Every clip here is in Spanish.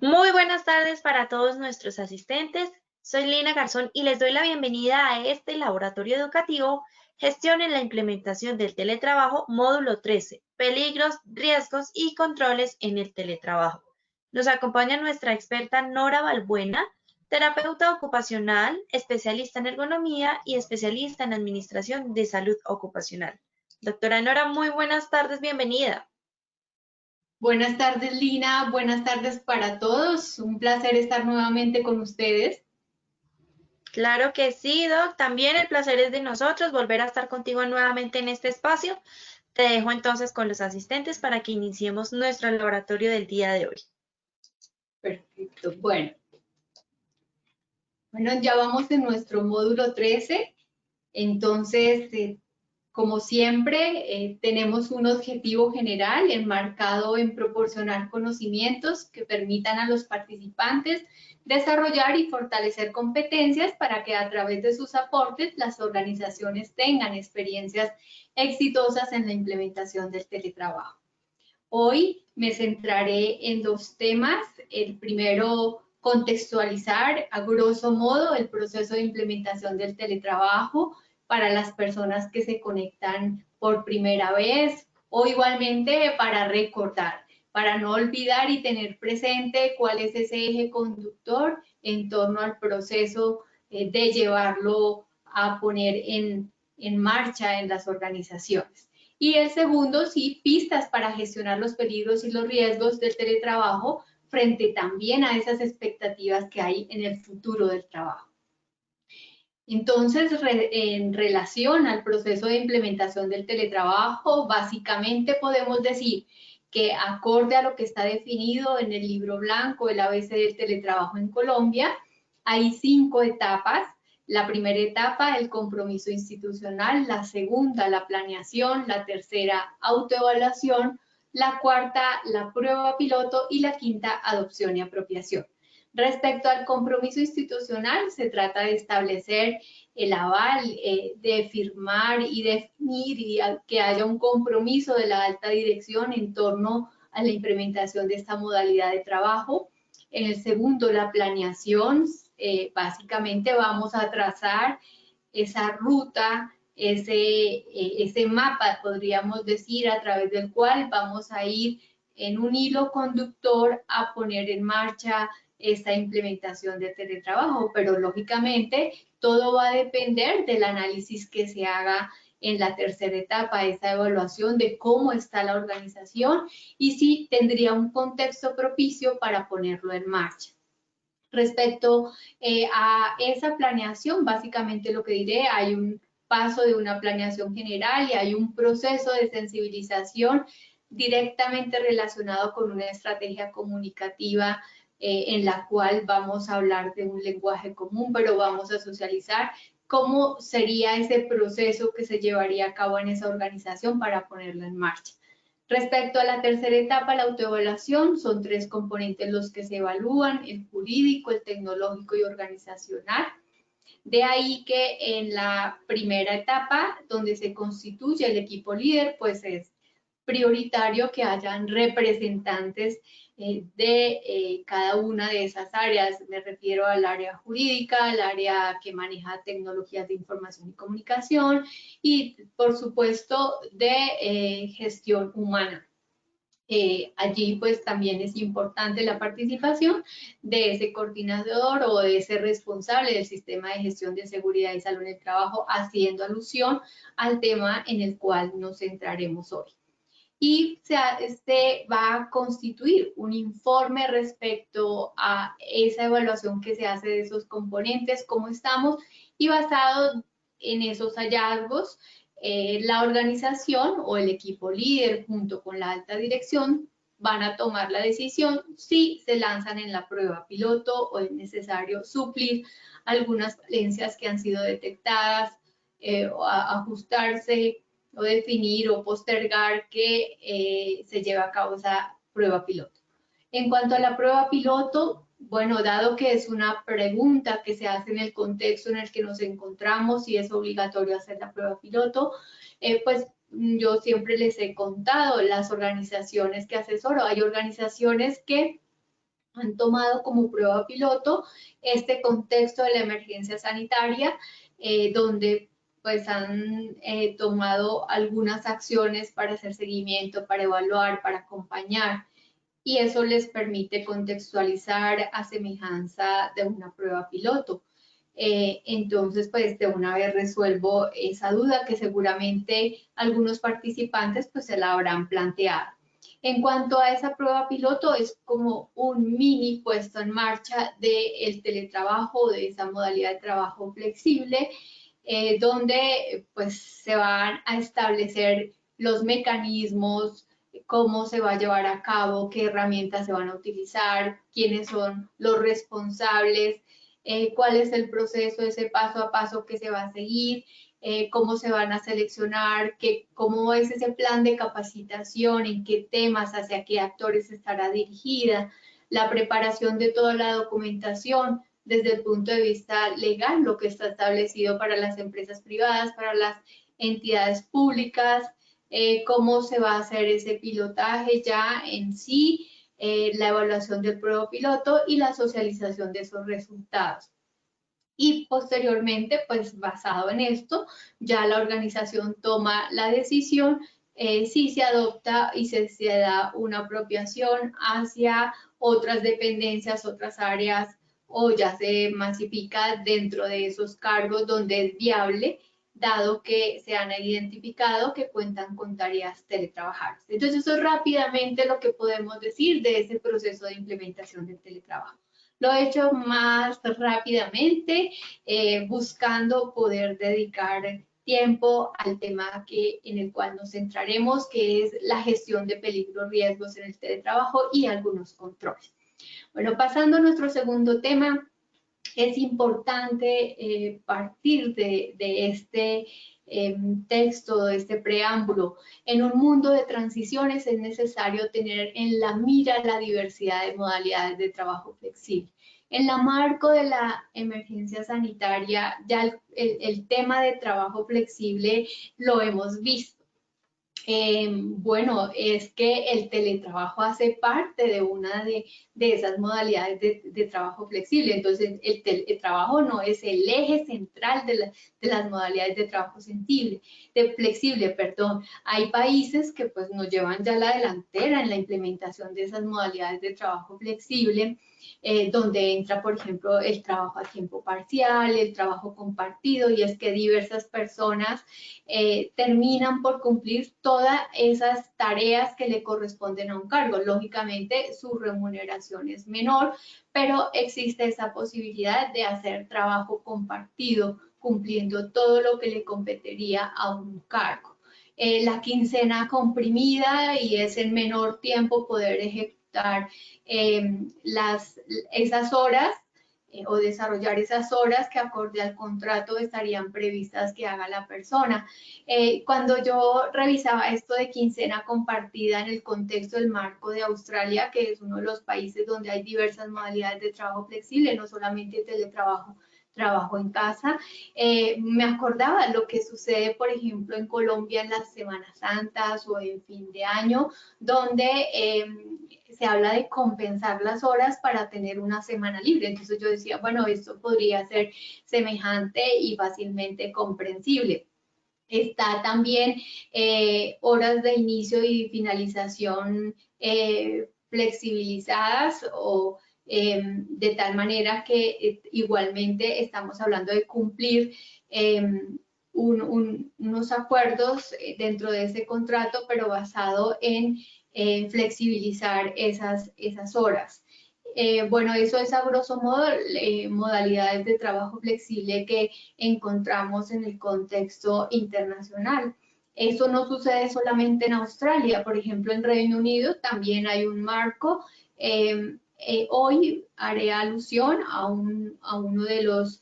Muy buenas tardes para todos nuestros asistentes. Soy Lina Garzón y les doy la bienvenida a este laboratorio educativo Gestión en la implementación del teletrabajo, módulo 13, peligros, riesgos y controles en el teletrabajo. Nos acompaña nuestra experta Nora Balbuena, terapeuta ocupacional, especialista en ergonomía y especialista en administración de salud ocupacional. Doctora Nora, muy buenas tardes, bienvenida. Buenas tardes, Lina. Buenas tardes para todos. Un placer estar nuevamente con ustedes. Claro que sí, Doc. También el placer es de nosotros volver a estar contigo nuevamente en este espacio. Te dejo entonces con los asistentes para que iniciemos nuestro laboratorio del día de hoy. Perfecto. Bueno, ya vamos en nuestro módulo 13. Entonces, como siempre, tenemos un objetivo general enmarcado en proporcionar conocimientos que permitan a los participantes desarrollar y fortalecer competencias para que a través de sus aportes las organizaciones tengan experiencias exitosas en la implementación del teletrabajo. Hoy me centraré en dos temas. El primero, contextualizar a grosso modo el proceso de implementación del teletrabajo para las personas que se conectan por primera vez o igualmente para recordar, para no olvidar y tener presente cuál es ese eje conductor en torno al proceso de llevarlo a poner en marcha en las organizaciones. Y el segundo, sí, pistas para gestionar los peligros y los riesgos del teletrabajo frente también a esas expectativas que hay en el futuro del trabajo. Entonces, en relación al proceso de implementación del teletrabajo, básicamente podemos decir que acorde a lo que está definido en el libro blanco, el ABC del teletrabajo en Colombia, hay 5 etapas. La primera etapa, el compromiso institucional; la segunda, la planeación; la tercera, autoevaluación; la cuarta, la prueba piloto; y la quinta, adopción y apropiación. Respecto al compromiso institucional, se trata de establecer el aval, de firmar y definir y que haya un compromiso de la alta dirección en torno a la implementación de esta modalidad de trabajo. En el segundo, la planeación. Básicamente vamos a trazar esa ruta, ese mapa, podríamos decir, a través del cual vamos a ir en un hilo conductor a poner en marcha esta implementación de teletrabajo, pero lógicamente todo va a depender del análisis que se haga en la tercera etapa, esa evaluación de cómo está la organización y si tendría un contexto propicio para ponerlo en marcha. Respecto a esa planeación, básicamente lo que diré, hay un paso de una planeación general y hay un proceso de sensibilización directamente relacionado con una estrategia comunicativa en la cual vamos a hablar de un lenguaje común, pero vamos a socializar cómo sería ese proceso que se llevaría a cabo en esa organización para ponerlo en marcha. Respecto a la tercera etapa, la autoevaluación, son 3 componentes los que se evalúan: el jurídico, el tecnológico y organizacional. De ahí que en la primera etapa, donde se constituye el equipo líder, pues es prioritario que hayan representantes de cada una de esas áreas. Me refiero al área jurídica, al área que maneja tecnologías de información y comunicación y, por supuesto, de gestión humana. Allí pues también es importante la participación de ese coordinador o de ese responsable del sistema de gestión de seguridad y salud en el trabajo, haciendo alusión al tema en el cual nos centraremos hoy. Y este va a constituir un informe respecto a esa evaluación que se hace de esos componentes, cómo estamos, y basado en esos hallazgos, la organización o el equipo líder junto con la alta dirección van a tomar la decisión si se lanzan en la prueba piloto o es necesario suplir algunas falencias que han sido detectadas, o ajustarse o definir o postergar que se lleve a cabo esa prueba piloto. En cuanto a la prueba piloto, bueno, dado que es una pregunta que se hace en el contexto en el que nos encontramos y es obligatorio hacer la prueba piloto, pues yo siempre les he contado las organizaciones que asesoro. Hay organizaciones que han tomado como prueba piloto este contexto de la emergencia sanitaria, donde pues han tomado algunas acciones para hacer seguimiento, para evaluar, para acompañar, y eso les permite contextualizar a semejanza de una prueba piloto. Entonces, pues de una vez resuelvo esa duda que seguramente algunos participantes pues se la habrán planteado. En cuanto a esa prueba piloto, es como un mini puesto en marcha del teletrabajo, de esa modalidad de trabajo flexible, donde pues se van a establecer los mecanismos, cómo se va a llevar a cabo, qué herramientas se van a utilizar, quiénes son los responsables, cuál es el proceso, ese paso a paso que se va a seguir, cómo se van a seleccionar, cómo es ese plan de capacitación, en qué temas, hacia qué actores estará dirigida, la preparación de toda la documentación desde el punto de vista legal, lo que está establecido para las empresas privadas, para las entidades públicas, cómo se va a hacer ese pilotaje ya en sí, la evaluación del prueba piloto y la socialización de esos resultados. Y posteriormente, pues basado en esto, ya la organización toma la decisión si se adopta y se da una apropiación hacia otras dependencias, otras áreas, o ya se masifica dentro de esos cargos donde es viable, dado que se han identificado que cuentan con tareas teletrabajables. Entonces, eso es rápidamente lo que podemos decir de ese proceso de implementación del teletrabajo. Lo he hecho más rápidamente, buscando poder dedicar tiempo al tema en el cual nos centraremos, que es la gestión de peligros, riesgos en el teletrabajo y algunos controles. Bueno, pasando a nuestro segundo tema, es importante partir de este texto, de este preámbulo. En un mundo de transiciones es necesario tener en la mira la diversidad de modalidades de trabajo flexible. En el marco de la emergencia sanitaria, ya el tema de trabajo flexible lo hemos visto. Bueno, es que el teletrabajo hace parte de una de esas modalidades de trabajo flexible. Entonces, el teletrabajo no es el eje central de las modalidades de trabajo flexible, perdón. Hay países que pues nos llevan ya la delantera en la implementación de esas modalidades de trabajo flexible, donde entra, por ejemplo, el trabajo a tiempo parcial, el trabajo compartido, y es que diversas personas terminan por cumplir todas esas tareas que le corresponden a un cargo. Lógicamente, su remuneración es menor, pero existe esa posibilidad de hacer trabajo compartido, cumpliendo todo lo que le competiría a un cargo. La quincena comprimida, y es en menor tiempo poder ejecutar esas horas o desarrollar esas horas que acorde al contrato estarían previstas que haga la persona. Cuando yo revisaba esto de quincena compartida en el contexto del marco de Australia, que es uno de los países donde hay diversas modalidades de trabajo flexible, no solamente teletrabajo, trabajo en casa, me acordaba lo que sucede, por ejemplo, en Colombia en las Semanas Santas o en fin de año, donde se habla de compensar las horas para tener una semana libre. Entonces yo decía, bueno, esto podría ser semejante y fácilmente comprensible. Está también horas de inicio y finalización flexibilizadas, o de tal manera que igualmente estamos hablando de cumplir unos acuerdos dentro de ese contrato, pero basado en flexibilizar esas horas. Bueno, eso es a grosso modo modalidades de trabajo flexible que encontramos en el contexto internacional. Eso no sucede solamente en Australia, por ejemplo, en Reino Unido también hay un marco. Hoy haré alusión a uno de los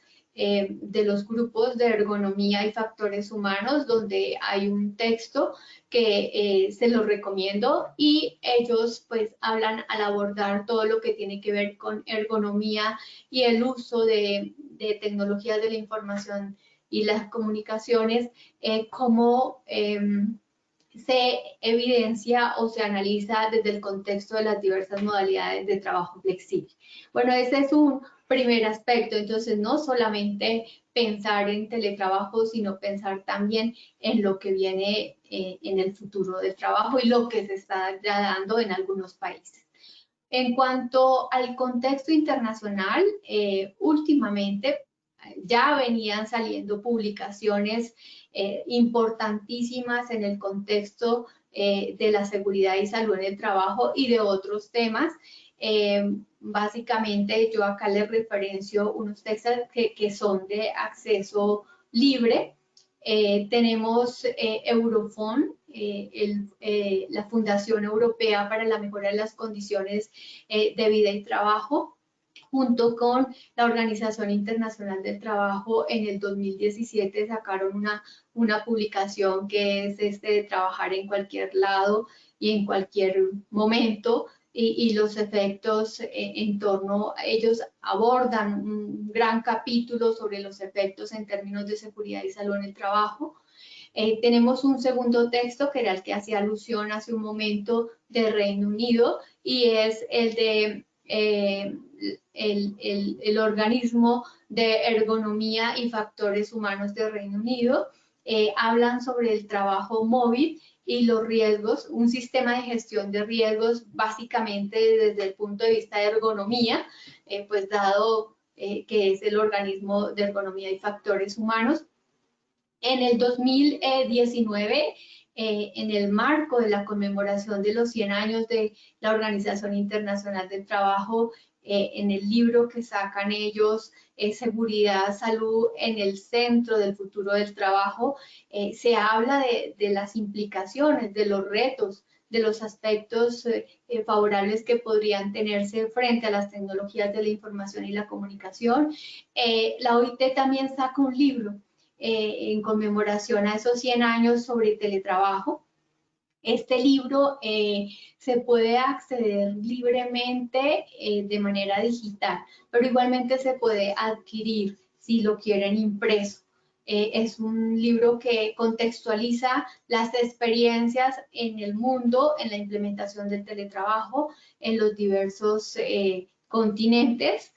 grupos de ergonomía y factores humanos, donde hay un texto que se los recomiendo, y ellos pues hablan al abordar todo lo que tiene que ver con ergonomía y el uso de tecnologías de la información y las comunicaciones, cómo se evidencia o se analiza desde el contexto de las diversas modalidades de trabajo flexible. Bueno, ese es un primer aspecto, entonces no solamente pensar en teletrabajo, sino pensar también en lo que viene en el futuro del trabajo y lo que se está ya dando en algunos países. En cuanto al contexto internacional, últimamente ya venían saliendo publicaciones importantísimas en el contexto de la seguridad y salud en el trabajo y de otros temas. Básicamente yo acá les referencio unos textos que son de acceso libre. Tenemos Eurofond, la Fundación Europea para la Mejora de las Condiciones de Vida y Trabajo, junto con la Organización Internacional del Trabajo. En el 2017 sacaron una publicación que es de trabajar en cualquier lado y en cualquier momento, y los efectos en torno a ellos. Abordan un gran capítulo sobre los efectos en términos de seguridad y salud en el trabajo. Tenemos un segundo texto, que era el que hacía alusión hace un momento, de Reino Unido, y es el de el organismo de ergonomía y factores humanos de Reino Unido. Hablan sobre el trabajo móvil y los riesgos, un sistema de gestión de riesgos básicamente desde el punto de vista de ergonomía, pues dado que es el organismo de ergonomía y factores humanos. En el 2019, en el marco de la conmemoración de los 100 años de la Organización Internacional del Trabajo, en el libro que sacan ellos, Seguridad, Salud en el Centro del Futuro del Trabajo, se habla de las implicaciones, de los retos, de los aspectos favorables que podrían tenerse frente a las tecnologías de la información y la comunicación. La OIT también saca un libro en conmemoración a esos 100 años sobre teletrabajo. Este libro se puede acceder libremente de manera digital, pero igualmente se puede adquirir si lo quieren impreso. Es un libro que contextualiza las experiencias en el mundo, en la implementación del teletrabajo en los diversos continentes.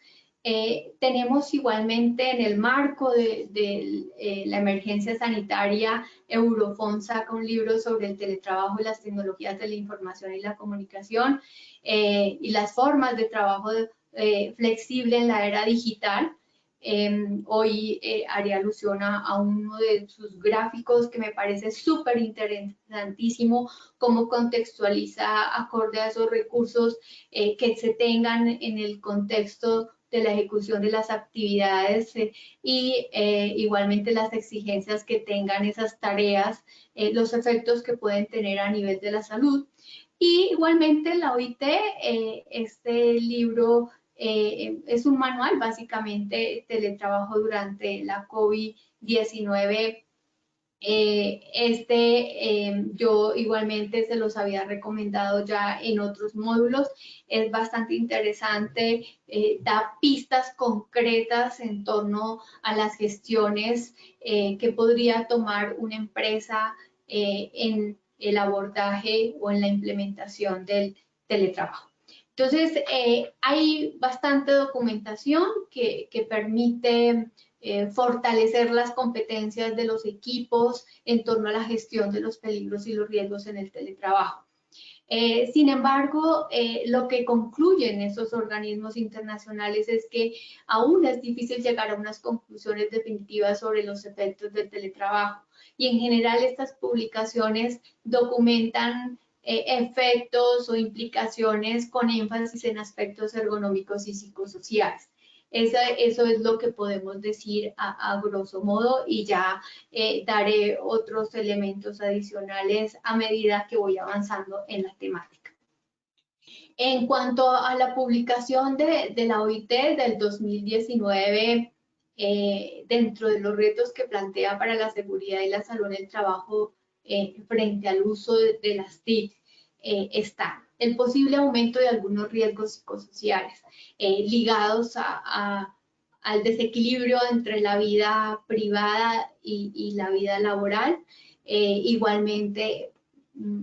Tenemos igualmente, en el marco de la emergencia sanitaria, Eurofond saca un libro sobre el teletrabajo y las tecnologías de la información y la comunicación y las formas de trabajo flexible en la era digital. Hoy haré alusión a uno de sus gráficos que me parece súper interesantísimo, cómo contextualiza acorde a esos recursos que se tengan en el contexto de la ejecución de las actividades y igualmente las exigencias que tengan esas tareas, los efectos que pueden tener a nivel de la salud. Y igualmente la OIT, este libro es un manual básicamente teletrabajo durante la COVID-19. Yo igualmente se los había recomendado ya en otros módulos, es bastante interesante, da pistas concretas en torno a las gestiones que podría tomar una empresa en el abordaje o en la implementación del teletrabajo. Entonces, hay bastante documentación que permite fortalecer las competencias de los equipos en torno a la gestión de los peligros y los riesgos en el teletrabajo. Sin embargo, lo que concluyen esos organismos internacionales es que aún es difícil llegar a unas conclusiones definitivas sobre los efectos del teletrabajo, y en general estas publicaciones documentan efectos o implicaciones con énfasis en aspectos ergonómicos y psicosociales. Eso es lo que podemos decir a grosso modo, y ya daré otros elementos adicionales a medida que voy avanzando en la temática. En cuanto a la publicación de la OIT del 2019, dentro de los retos que plantea para la seguridad y la salud en el trabajo frente al uso de las TIC, está el posible aumento de algunos riesgos psicosociales ligados al desequilibrio entre la vida privada y la vida laboral. Igualmente,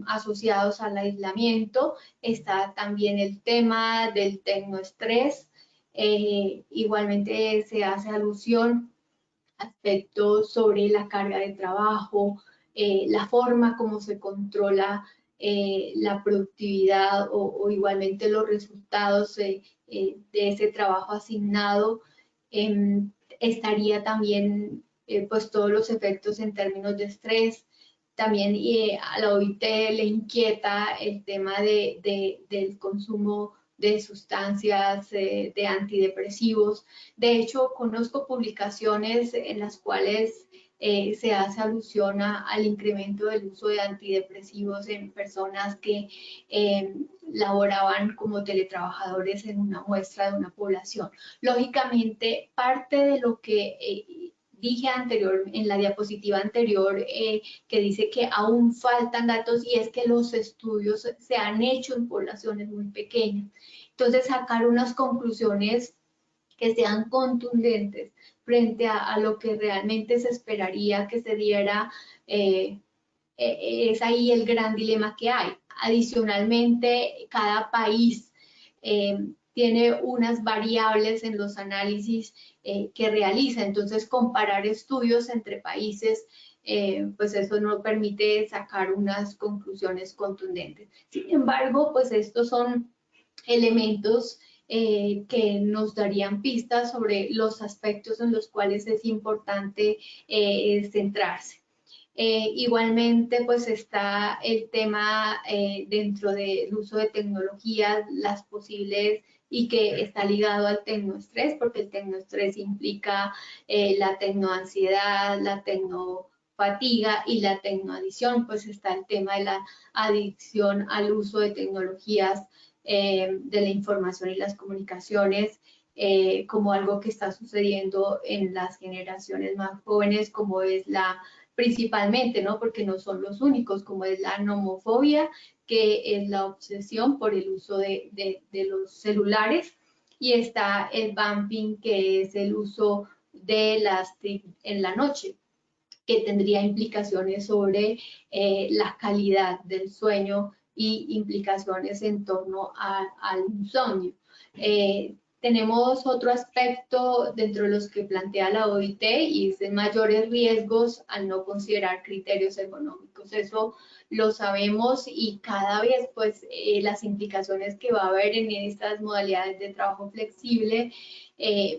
asociados al aislamiento. Está también el tema del tecnoestrés. Igualmente se hace alusión a aspectos sobre la carga de trabajo, la forma como se controla la productividad o igualmente los resultados de ese trabajo asignado. Estaría también pues todos los efectos en términos de estrés. También a la OIT le inquieta el tema del consumo de sustancias, de antidepresivos. De hecho, conozco publicaciones en las cuales se hace alusión al incremento del uso de antidepresivos en personas que laboraban como teletrabajadores en una muestra de una población. Lógicamente, parte de lo que dije anterior, en la diapositiva anterior, que dice que aún faltan datos y es que los estudios se han hecho en poblaciones muy pequeñas. Entonces, sacar unas conclusiones que sean contundentes frente a lo que realmente se esperaría que se diera, es ahí el gran dilema que hay. Adicionalmente, cada país tiene unas variables en los análisis que realiza, entonces comparar estudios entre países, pues eso no permite sacar unas conclusiones contundentes. Sin embargo, pues estos son elementos que nos darían pistas sobre los aspectos en los cuales es importante centrarse. Igualmente, pues está el tema dentro del uso de tecnologías, las posibles y que está ligado al tecnoestrés, porque el tecnoestrés implica la tecnoansiedad, la tecnofatiga y la tecnoadicción, pues está el tema de la adicción al uso de tecnologías de la información y las comunicaciones, como algo que está sucediendo en las generaciones más jóvenes, como es principalmente, ¿no? Porque no son los únicos, como es la nomofobia, que es la obsesión por el uso de los celulares, y está el bumping, que es el uso de las TIC en la noche, que tendría implicaciones sobre la calidad del sueño y implicaciones en torno al insomnio. Tenemos otro aspecto dentro de los que plantea la OIT y es mayores riesgos al no considerar criterios ergonómicos. Eso lo sabemos y cada vez pues las implicaciones que va a haber en estas modalidades de trabajo flexible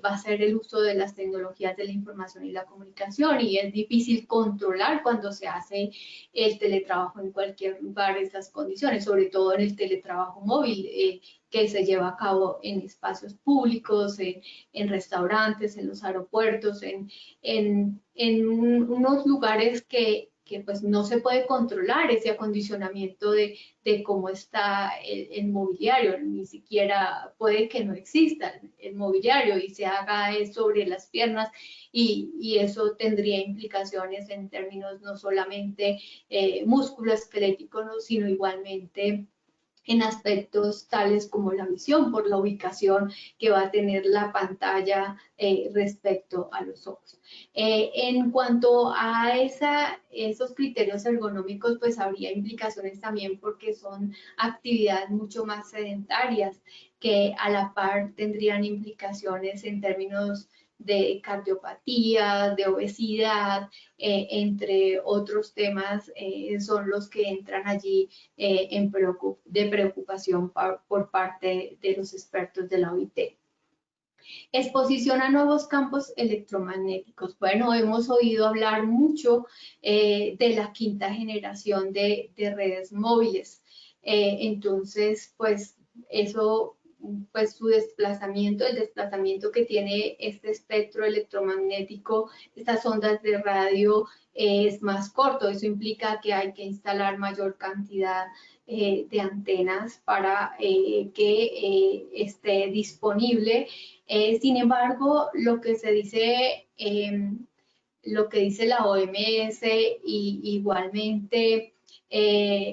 va a ser el uso de las tecnologías de la información y la comunicación, y es difícil controlar cuando se hace el teletrabajo en cualquier lugar esas condiciones, sobre todo en el teletrabajo móvil que se lleva a cabo en espacios públicos, en restaurantes, en los aeropuertos, en unos lugares que pues no se puede controlar ese acondicionamiento de cómo está el mobiliario, ni siquiera puede que no exista el mobiliario y se haga sobre las piernas, y eso tendría implicaciones en términos no solamente musculoesqueléticos, sino igualmente en aspectos tales como la visión, por la ubicación que va a tener la pantalla respecto a los ojos. En cuanto a esos criterios ergonómicos, pues habría implicaciones también porque son actividades mucho más sedentarias que a la par tendrían implicaciones en términos de cardiopatía, de obesidad, entre otros temas, son los que entran allí de preocupación por parte de los expertos de la OIT. Exposición a nuevos campos electromagnéticos. Bueno, hemos oído hablar mucho de la quinta generación de redes móviles. Entonces, pues eso, pues su desplazamiento, el desplazamiento que tiene este espectro electromagnético, estas ondas de radio, es más corto. Eso implica que hay que instalar mayor cantidad de antenas para que esté disponible. Sin embargo, lo que se dice, lo que dice la OMS y igualmente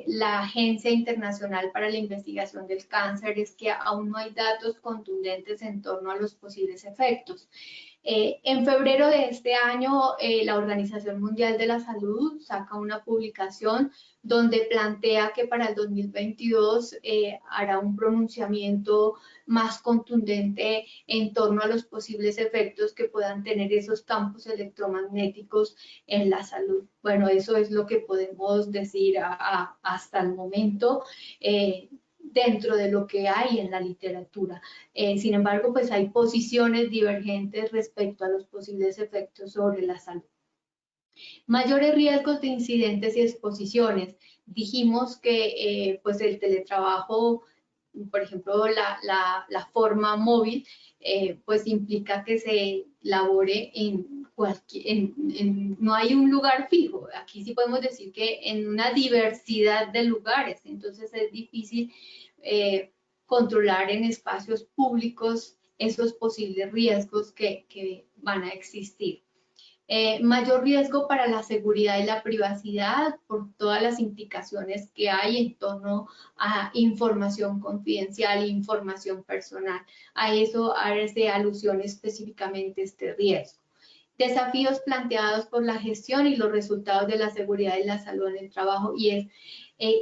la Agencia Internacional para la Investigación del Cáncer, es que aún no hay datos contundentes en torno a los posibles efectos. En febrero de este año, la Organización Mundial de la Salud saca una publicación donde plantea que para el 2022 hará un pronunciamiento más contundente en torno a los posibles efectos que puedan tener esos campos electromagnéticos en la salud. Bueno, eso es lo que podemos decir hasta el momento. Dentro de lo que hay en la literatura. Sin embargo, pues hay posiciones divergentes respecto a los posibles efectos sobre la salud. Mayores riesgos de incidentes y exposiciones. Dijimos que pues el teletrabajo, por ejemplo, la forma móvil, pues implica que se labore no hay un lugar fijo. Aquí sí podemos decir que en una diversidad de lugares, entonces es difícil controlar en espacios públicos esos posibles riesgos que van a existir. Mayor riesgo para la seguridad y la privacidad por todas las implicaciones que hay en torno a información confidencial e información personal. A eso hace alusión específicamente este riesgo. Desafíos planteados por la gestión y los resultados de la seguridad y la salud en el trabajo, y es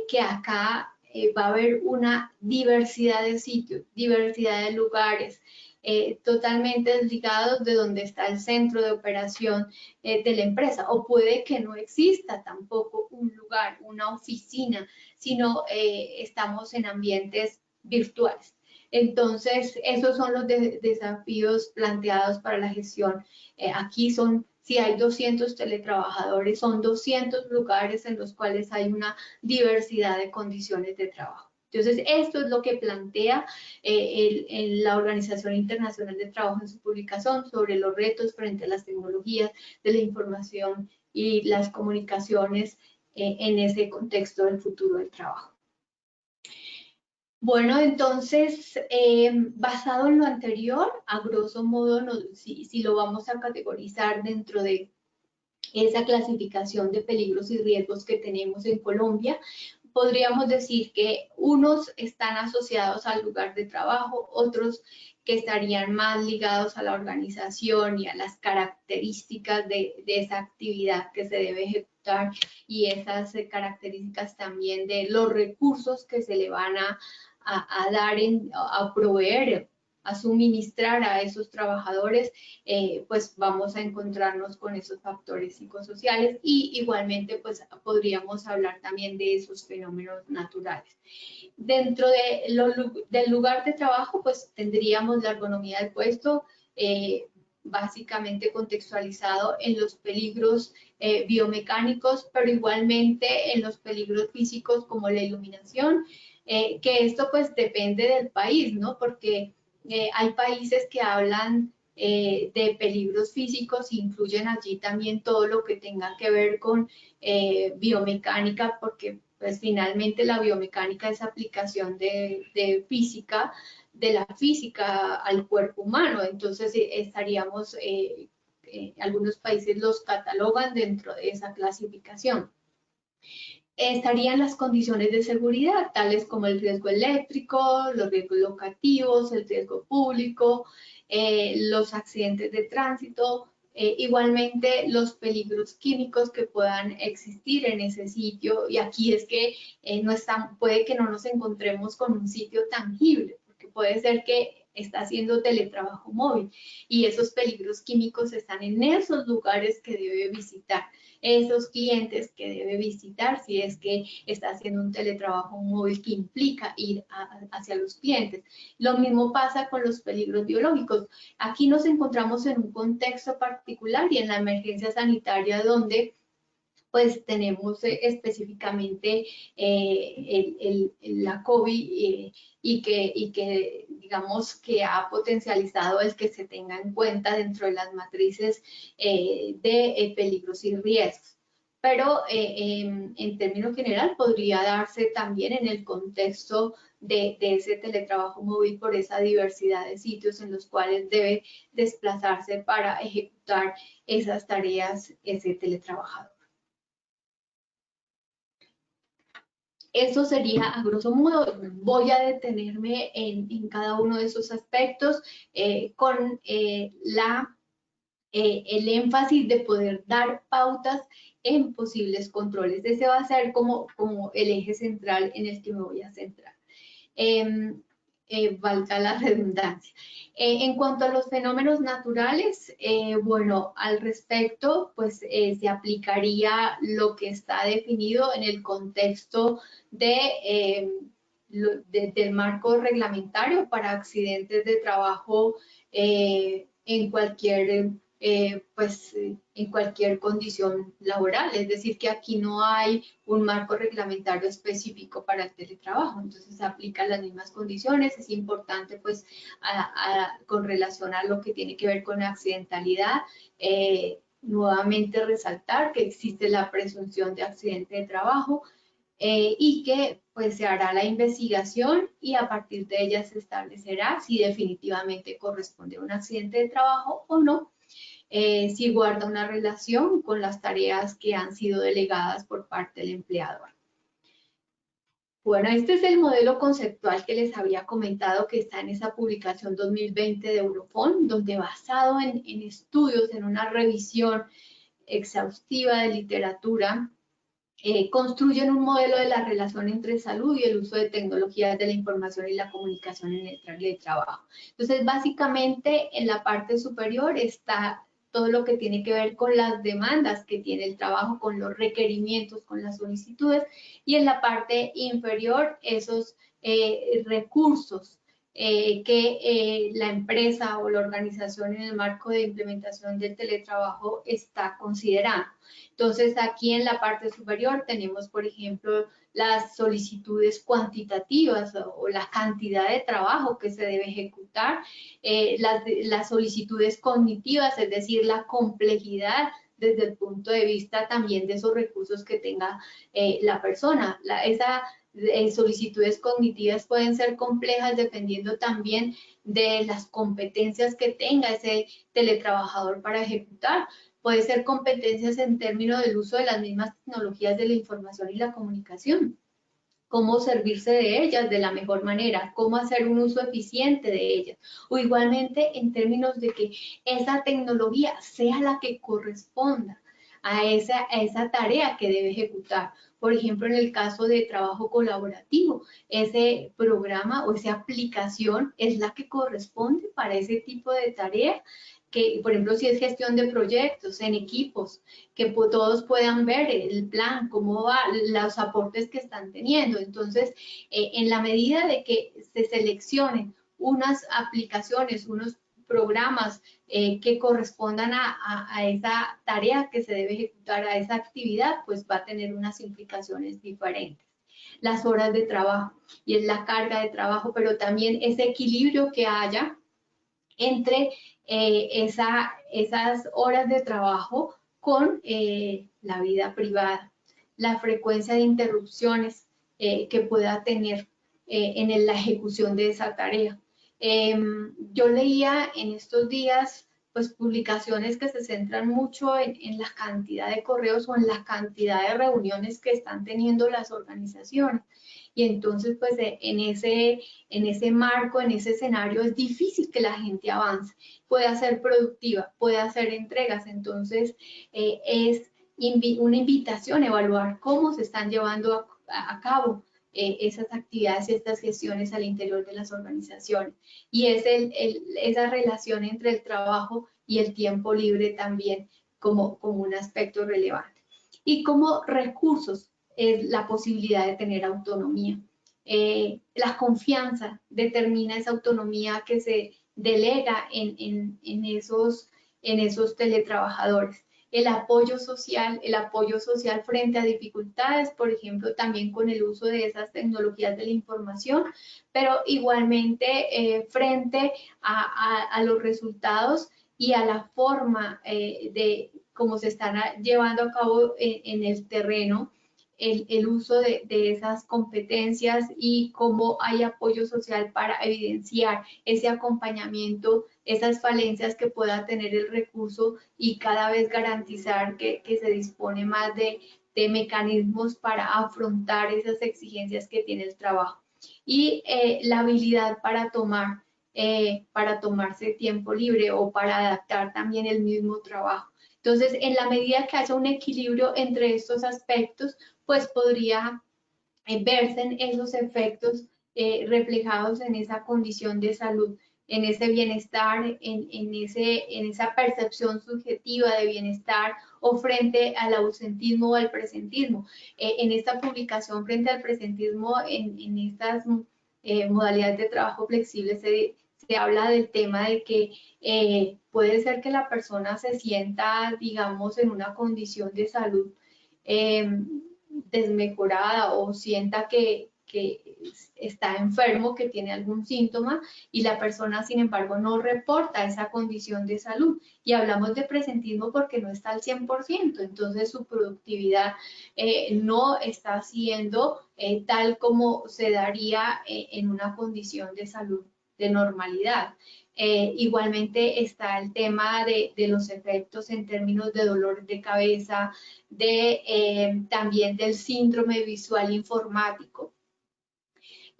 que acá va a haber una diversidad de sitios, diversidad de lugares, totalmente desligados de donde está el centro de operación de la empresa, o puede que no exista tampoco un lugar, una oficina, sino estamos en ambientes virtuales. Entonces, esos son los desafíos planteados para la gestión. Aquí son, si hay 200 teletrabajadores, son 200 lugares en los cuales hay una diversidad de condiciones de trabajo. Entonces, esto es lo que plantea la Organización Internacional del Trabajo en su publicación sobre los retos frente a las tecnologías de la información y las comunicaciones en ese contexto del futuro del trabajo. Bueno, entonces, basado en lo anterior, a grosso modo, si lo vamos a categorizar dentro de esa clasificación de peligros y riesgos que tenemos en Colombia, podríamos decir que unos están asociados al lugar de trabajo, otros que estarían más ligados a la organización y a las características de esa actividad que se debe ejecutar y esas características también de los recursos que se le van a dar, a proveer, a suministrar a esos trabajadores, pues vamos a encontrarnos con esos factores psicosociales y igualmente pues podríamos hablar también de esos fenómenos naturales. Dentro del lugar de trabajo pues tendríamos la ergonomía del puesto, básicamente contextualizado en los peligros biomecánicos, pero igualmente en los peligros físicos como la iluminación, que esto pues depende del país, ¿no? Porque hay países que hablan de peligros físicos, incluyen allí también todo lo que tenga que ver con biomecánica, porque pues finalmente la biomecánica es aplicación de física, de la física al cuerpo humano, entonces estaríamos, algunos países los catalogan dentro de esa clasificación. Estarían las condiciones de seguridad, tales como el riesgo eléctrico, los riesgos locativos, el riesgo público, los accidentes de tránsito, igualmente los peligros químicos que puedan existir en ese sitio. Y aquí es que puede que no nos encontremos con un sitio tangible, porque puede ser que está haciendo teletrabajo móvil y esos peligros químicos están en esos lugares que debe visitar, esos clientes que debe visitar si es que está haciendo un teletrabajo móvil que implica ir hacia los clientes. Lo mismo pasa con los peligros biológicos. Aquí nos encontramos en un contexto particular y en la emergencia sanitaria donde pues tenemos específicamente la COVID y que digamos que ha potencializado el que se tenga en cuenta dentro de las matrices de peligros y riesgos. Pero en términos general podría darse también en el contexto de ese teletrabajo móvil por esa diversidad de sitios en los cuales debe desplazarse para ejecutar esas tareas ese teletrabajador. Eso sería a grosso modo. Voy a detenerme en cada uno de esos aspectos con la el énfasis de poder dar pautas en posibles controles. Ese va a ser como el eje central en el que me voy a centrar. Valga la redundancia. En cuanto a los fenómenos naturales, bueno, al respecto, pues se aplicaría lo que está definido en el contexto del marco reglamentario para accidentes de trabajo en cualquier en cualquier condición laboral. Es decir, que aquí no hay un marco reglamentario específico para el teletrabajo, entonces se aplican las mismas condiciones. Es importante, pues, con relación a lo que tiene que ver con la accidentalidad, nuevamente resaltar que existe la presunción de accidente de trabajo, y que pues se hará la investigación y a partir de ella se establecerá si definitivamente corresponde a un accidente de trabajo o no, si guarda una relación con las tareas que han sido delegadas por parte del empleador. Bueno, este es el modelo conceptual que les había comentado que está en esa publicación 2020 de Eurofond, donde basado en estudios, en una revisión exhaustiva de literatura, construyen un modelo de la relación entre salud y el uso de tecnologías de la información y la comunicación en el teletrabajo. Entonces, básicamente, en la parte superior está todo lo que tiene que ver con las demandas que tiene el trabajo, con los requerimientos, con las solicitudes, y en la parte inferior esos recursos que la empresa o la organización en el marco de implementación del teletrabajo está considerando. Entonces, aquí en la parte superior tenemos, por ejemplo, las solicitudes cuantitativas o la cantidad de trabajo que se debe ejecutar, las solicitudes cognitivas, es decir, la complejidad desde el punto de vista también de esos recursos que tenga la persona. Esas solicitudes cognitivas pueden ser complejas dependiendo también de las competencias que tenga ese teletrabajador para ejecutar. Puede ser competencias en términos del uso de las mismas tecnologías de la información y la comunicación, cómo servirse de ellas de la mejor manera, cómo hacer un uso eficiente de ellas, o igualmente en términos de que esa tecnología sea la que corresponda a esa tarea que debe ejecutar. Por ejemplo, en el caso de trabajo colaborativo, ese programa o esa aplicación es la que corresponde para ese tipo de tarea, que, por ejemplo, si es gestión de proyectos en equipos, que todos puedan ver el plan, cómo va, los aportes que están teniendo. Entonces, en la medida de que se seleccionen unas aplicaciones, unos programas que correspondan a esa tarea que se debe ejecutar, a esa actividad, pues va a tener unas implicaciones diferentes. Las horas de trabajo y es la carga de trabajo, pero también ese equilibrio que haya entre esas horas de trabajo con la vida privada, la frecuencia de interrupciones que pueda tener en la ejecución de esa tarea. Yo leía en estos días pues publicaciones que se centran mucho en la cantidad de correos o en la cantidad de reuniones que están teniendo las organizaciones. Y entonces, pues en ese marco, en ese escenario, es difícil que la gente avance, pueda ser productiva, pueda hacer entregas. Entonces, es una invitación a evaluar cómo se están llevando a cabo esas actividades y estas gestiones al interior de las organizaciones. Y es esa relación entre el trabajo y el tiempo libre también como un aspecto relevante. Y como recursos, es la posibilidad de tener autonomía. La confianza determina esa autonomía que se delega en esos teletrabajadores. El apoyo social frente a dificultades, por ejemplo, también con el uso de esas tecnologías de la información, pero igualmente frente a los resultados y a la forma de cómo se están llevando a cabo en el terreno el uso de esas competencias y cómo hay apoyo social para evidenciar ese acompañamiento, esas falencias que pueda tener el recurso y cada vez garantizar que se dispone más de mecanismos para afrontar esas exigencias que tiene el trabajo. Y la habilidad para tomar para tomarse tiempo libre o para adaptar también el mismo trabajo. Entonces, en la medida que haya un equilibrio entre estos aspectos, pues podría verse en esos efectos reflejados en esa condición de salud, en ese bienestar, en esa percepción subjetiva de bienestar o frente al ausentismo o al presentismo. En esta publicación frente al presentismo, en estas modalidades de trabajo flexible, se habla del tema de que puede ser que la persona se sienta, digamos, en una condición de salud desmejorada o sienta que está enfermo, que tiene algún síntoma y la persona, sin embargo, no reporta esa condición de salud. Y hablamos de presentismo porque no está al 100%, entonces su productividad no está siendo tal como se daría en una condición de salud de normalidad. Igualmente está el tema de los efectos en términos de dolor de cabeza, también del síndrome visual informático.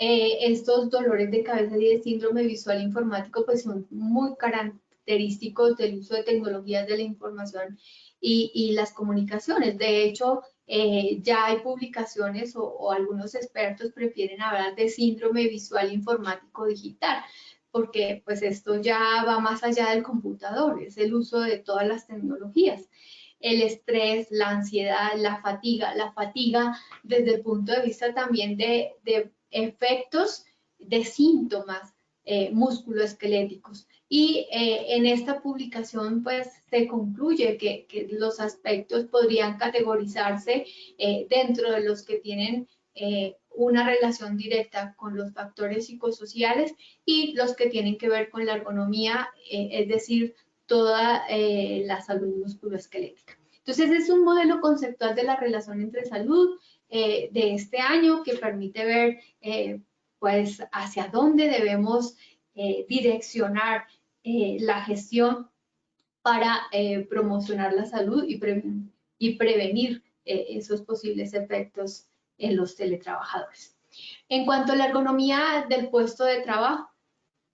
Estos dolores de cabeza y de síndrome visual informático pues son muy característicos del uso de tecnologías de la información y las comunicaciones. De hecho, ya hay publicaciones o algunos expertos prefieren hablar de síndrome visual informático digital, porque pues esto ya va más allá del computador, es el uso de todas las tecnologías. El estrés, la ansiedad, la fatiga desde el punto de vista también de efectos de síntomas musculoesqueléticos. Y en esta publicación pues se concluye que los aspectos podrían categorizarse dentro de los que tienen una relación directa con los factores psicosociales y los que tienen que ver con la ergonomía, es decir, toda la salud musculoesquelética. Entonces es un modelo conceptual de la relación entre salud de este año que permite ver pues hacia dónde debemos direccionar la gestión para promocionar la salud y prevenir esos posibles efectos en los teletrabajadores. En cuanto a la ergonomía del puesto de trabajo,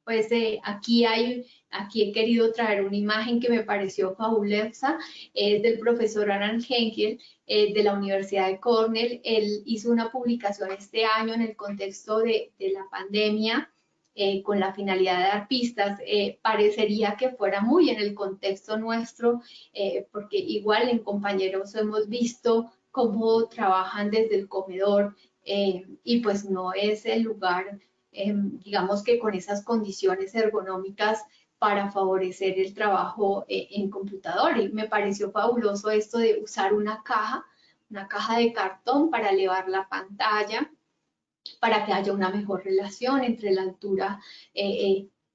pues aquí he querido traer una imagen que me pareció fabulosa, es del profesor Alan Henkel de la Universidad de Cornell. Él hizo una publicación este año en el contexto de la pandemia con la finalidad de dar pistas. Parecería que fuera muy en el contexto nuestro, porque igual en compañeros hemos visto cómo trabajan desde el comedor y pues no es el lugar digamos que con esas condiciones ergonómicas para favorecer el trabajo en computador. Y me pareció fabuloso esto de usar una caja de cartón para elevar la pantalla, para que haya una mejor relación entre la altura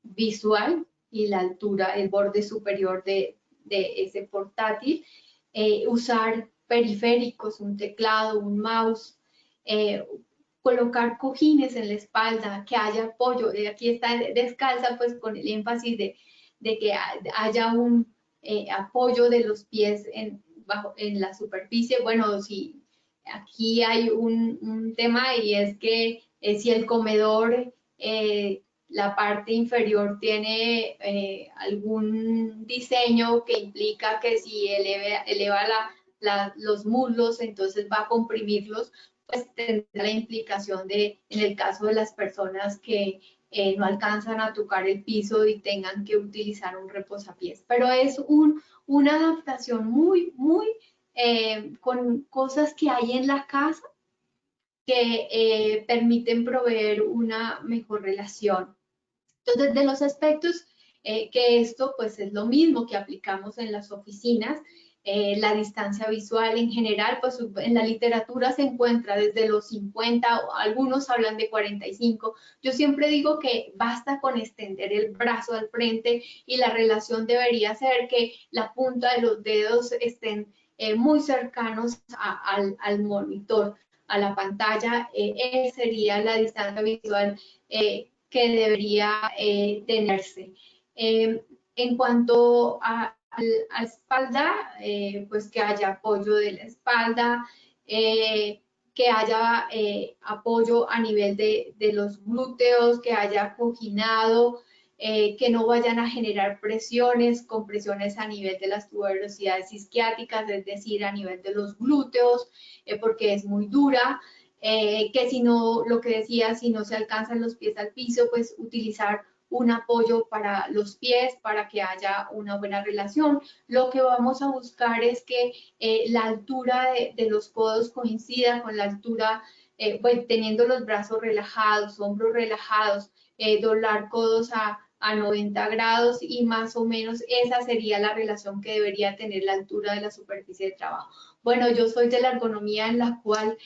visual y la altura, el borde superior de ese portátil. Usar periféricos, un teclado, un mouse, colocar cojines en la espalda, que haya apoyo. Aquí está descalza, pues con el énfasis de que haya un apoyo de los pies en la superficie. Bueno, si aquí hay un tema y es que si el comedor, la parte inferior tiene algún diseño que implica que si eleva los muslos, entonces va a comprimirlos, pues tendrá la implicación en el caso de las personas que no alcanzan a tocar el piso y tengan que utilizar un reposapiés. Pero es una adaptación muy con cosas que hay en la casa que permiten proveer una mejor relación. Entonces, de los aspectos que esto pues es lo mismo que aplicamos en las oficinas, la distancia visual en general, pues en la literatura se encuentra desde los 50, o algunos hablan de 45. Yo siempre digo que basta con extender el brazo al frente y la relación debería ser que la punta de los dedos estén muy cercanos al monitor, a la pantalla. Sería la distancia visual que debería tenerse. En cuanto a espalda, pues que haya apoyo de la espalda, que haya apoyo a nivel de los glúteos, que haya coginado, que no vayan a generar presiones, compresiones a nivel de las tuberosidades isquiáticas, es decir, a nivel de los glúteos, porque es muy dura. Que si no, lo que decía, si no se alcanzan los pies al piso, pues utilizar un apoyo para los pies para que haya una buena relación. Lo que vamos a buscar es que la altura de los codos coincida con la altura, pues teniendo los brazos relajados, hombros relajados, doblar codos a 90 grados y más o menos esa sería la relación que debería tener la altura de la superficie de trabajo. Bueno, yo soy de la ergonomía en la cual,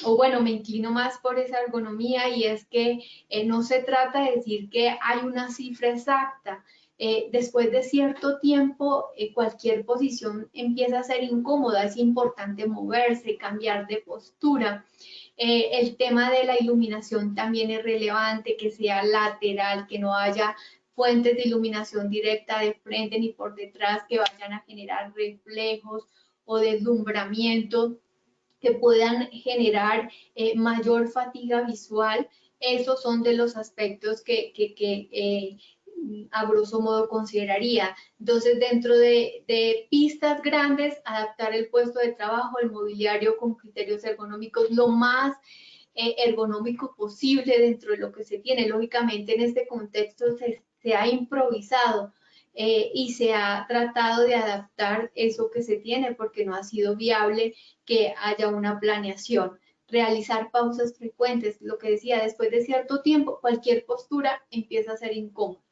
o bueno, me inclino más por esa ergonomía y es que no se trata de decir que hay una cifra exacta. Después de cierto tiempo, cualquier posición empieza a ser incómoda, es importante moverse, cambiar de postura. El tema de la iluminación también es relevante, que sea lateral, que no haya fuentes de iluminación directa de frente ni por detrás que vayan a generar reflejos o deslumbramiento que puedan generar mayor fatiga visual. Esos son de los aspectos que a grosso modo consideraría. Entonces, dentro de pistas grandes, adaptar el puesto de trabajo, el mobiliario con criterios ergonómicos lo más ergonómico posible dentro de lo que se tiene. Lógicamente, en este contexto se ha improvisado y se ha tratado de adaptar eso que se tiene porque no ha sido viable que haya una planeación. Realizar pausas frecuentes, lo que decía, después de cierto tiempo, cualquier postura empieza a ser incómoda.